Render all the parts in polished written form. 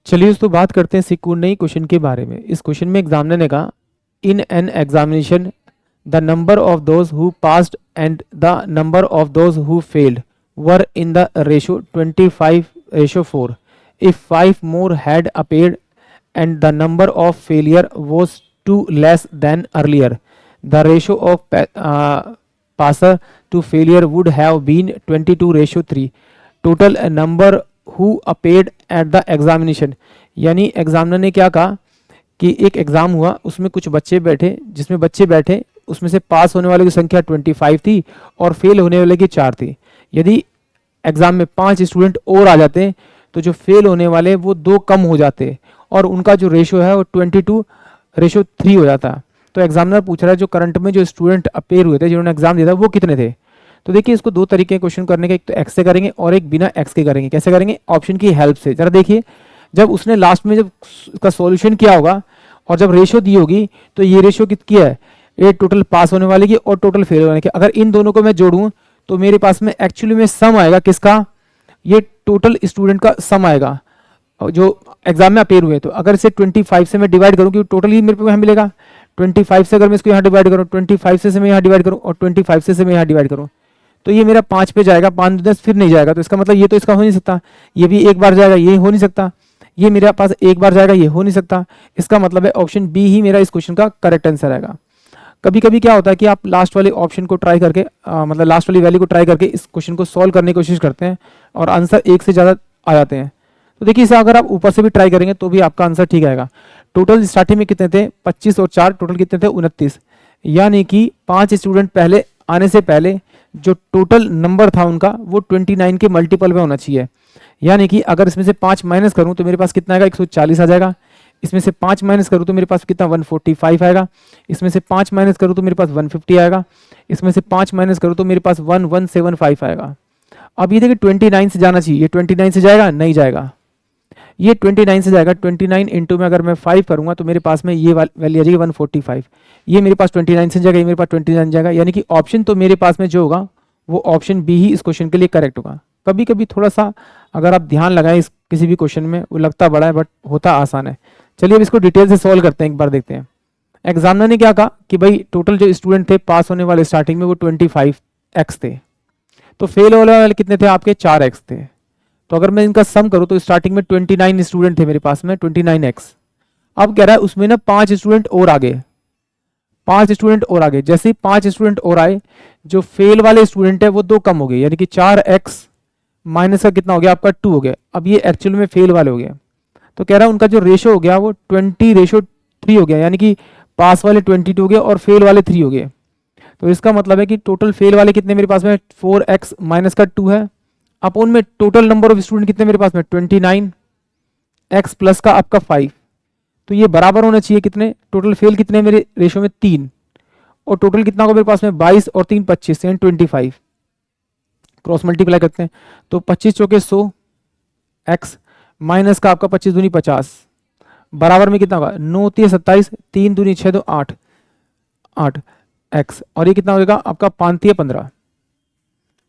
चलिए दोस्तों बात करते हैं सिक्योर नई क्वेश्चन के बारे में। इस क्वेश्चन में एग्जामिनर ने कहा in an examination the number of those who passed and the number of those who failed were in the ratio 25:4 if 5 more had appeared and the number of failure was 2 less than earlier the ratio of passer to failure would have been 22:3 total number who appeared at the examination। यानी examiner ने क्या कहा कि एक exam हुआ, उसमें कुछ बच्चे बैठे, जिसमें बच्चे बैठे उसमें से पास होने वालों की संख्या 25 थी और फेल होने वाले की 4 थी। यदि एग्जाम में 5 स्टूडेंट और आ जाते तो जो फेल होने वाले वो 2 कम हो जाते और उनका जो रेशो है वो 22:3 हो जाता। तो एग्जामिनर पूछ रहा है जो करंट में जो स्टूडेंट अपेयर हुए थे, जिन्होंने एग्जाम दिया था, वो कितने थे। तो देखिए इसको 2 तरीके के क्वेश्चन करने के, एक तो एक्स से करेंगे और एक बिना एक्स के करेंगे। कैसे करेंगे? ऑप्शन की हेल्प से। जरा देखिए, जब उसने लास्ट में जब इसका सॉल्यूशन किया होगा और जब रेशो दी होगी तो ये रेशो कितनी है, ये टोटल पास होने वाले की और टोटल फेल होने की। अगर इन दोनों को मैं जोड़ूं तो मेरे पास में एक्चुअली में सम आएगा किसका, ये टोटल स्टूडेंट का सम आएगा जो एग्जाम में अपेयर हुए। तो अगर इसे 25 से मैं डिवाइड करूं, क्योंकि टोटल ही मेरे को यहाँ मिलेगा 25 से, अगर मैं इसको यहाँ डिवाइड करूं 25 से मैं यहाँ डिवाइड करूं और 25 से मैं यहाँ डिवाइड करूं तो ये मेरा 5 पे जाएगा, 5 10 फिर नहीं जाएगा। तो इसका मतलब ये तो इसका हो नहीं सकता, ये भी एक बार जाएगा, ये हो नहीं सकता, ये मेरे पास एक बार जाएगा, ये हो नहीं सकता। इसका मतलब है ऑप्शन बी ही मेरा इस क्वेश्चन का करेक्ट आंसर आएगा। कभी कभी क्या होता है कि आप लास्ट वाले ऑप्शन को ट्राई करके मतलब लास्ट वाली वैल्यू को ट्राई करके इस क्वेश्चन को सॉल्व करने की कोशिश करते हैं और आंसर एक से ज़्यादा आ जाते हैं। तो देखिए इसे अगर आप ऊपर से भी ट्राई करेंगे तो भी आपका आंसर ठीक आएगा। टोटल स्टार्टिंग में कितने थे, 25 और 4 टोटल कितने थे, 29। यानी कि 5 स्टूडेंट पहले आने से पहले जो टोटल नंबर था उनका वो 29 के मल्टीपल में होना चाहिए। यानी कि अगर इसमें से 5 माइनस करूं तो मेरे पास कितना आएगा, 140 आ जाएगा। इसमें से 5 माइनस करूं तो मेरे पास कितना, 145 आएगा। इसमें से 5 माइनस करूं तो मेरे पास 150 आएगा। इसमें से 5 माइनस करूं तो मेरे पास 1175 आएगा। अब ये देखिए 29 से जाना चाहिए, ये 29 से जाएगा, नहीं जाएगा, ये 29 से जाएगा। 29 इंटू में अगर मैं 5 करूंगा तो मेरे पास में ये वैल्यू आ जाएगी 145। ये मेरे पास 29 से जाएगा, ये मेरे पास 29 जाएगा। यानी कि ऑप्शन तो मेरे पास में जो होगा वो ऑप्शन बी ही इस क्वेश्चन के लिए करेक्ट होगा। कभी कभी थोड़ा सा अगर आप ध्यान लगाएं इस किसी भी क्वेश्चन में, वो लगता बड़ा है बट होता आसान है। चलिए अब इसको डिटेल से सॉल्व करते हैं, एक बार देखते हैं। एग्जामिनर ने क्या कहा कि भाई टोटल जो स्टूडेंट थे पास होने वाले स्टार्टिंग में वो 25x थे, तो फेल होने वाले कितने थे आपके, 4x थे। तो अगर मैं इनका सम करूं तो स्टार्टिंग में 29 स्टूडेंट थे मेरे पास में, 29x। अब कह रहा है उसमें ना 5 स्टूडेंट और आगे, 5 स्टूडेंट और आगे। जैसे ही 5 स्टूडेंट और आए, जो फेल वाले स्टूडेंट है वो 2 कम हो गए, यानी कि 4x माइनस का कितना हो गया आपका, 2 हो गया। अब ये एक्चुअल में फेल वाले हो गए। तो कह रहा है उनका जो रेशो हो गया वो 20:3 हो गया, यानी कि पास वाले 22 हो गए और फेल वाले 3 हो गए। तो इसका मतलब है कि टोटल फेल वाले कितने मेरे पास में, 4x माइनस का 2 है, अपोन में टोटल नंबर ऑफ स्टूडेंट कितने मेरे पास में, 29, x प्लस का आपका 5। तो ये बराबर होना चाहिए कितने, टोटल फेल कितने मेरे रेशो में 3, और टोटल कितना होगा मेरे पास में 22 और 3 25 एंड 25। क्रॉस मल्टीप्लाई करते हैं तो 25 चौके 100 x माइनस का आपका 25 दूनी 50 बराबर में कितना होगा, 9 3 27, 3 दूनी 6 तो 8 x, और ये कितना होगा आपका 5 3 15।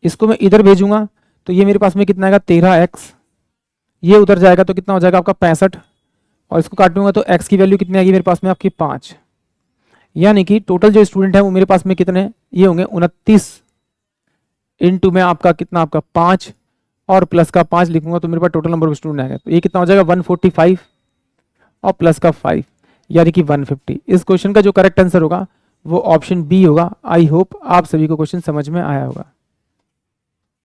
इसको मैं इधर भेजूंगा तो ये मेरे पास में कितना आएगा, 13x। ये उधर जाएगा तो कितना हो जाएगा आपका 65, और इसको काटूंगा तो x की वैल्यू कितनी आएगी मेरे पास में आपकी 5। यानी कि टोटल जो स्टूडेंट है वो मेरे पास में कितने, ये होंगे 29 इंटू में आपका कितना, आपका 5 और प्लस का 5 लिखूंगा तो मेरे पास टोटल नंबर ऑफ स्टूडेंट आएगा। तो ये कितना हो जाएगा 145 और प्लस का 5 यानी कि 150। इस क्वेश्चन का जो करेक्ट आंसर होगा वो ऑप्शन बी होगा। आई होप आप सभी को क्वेश्चन समझ में आया होगा।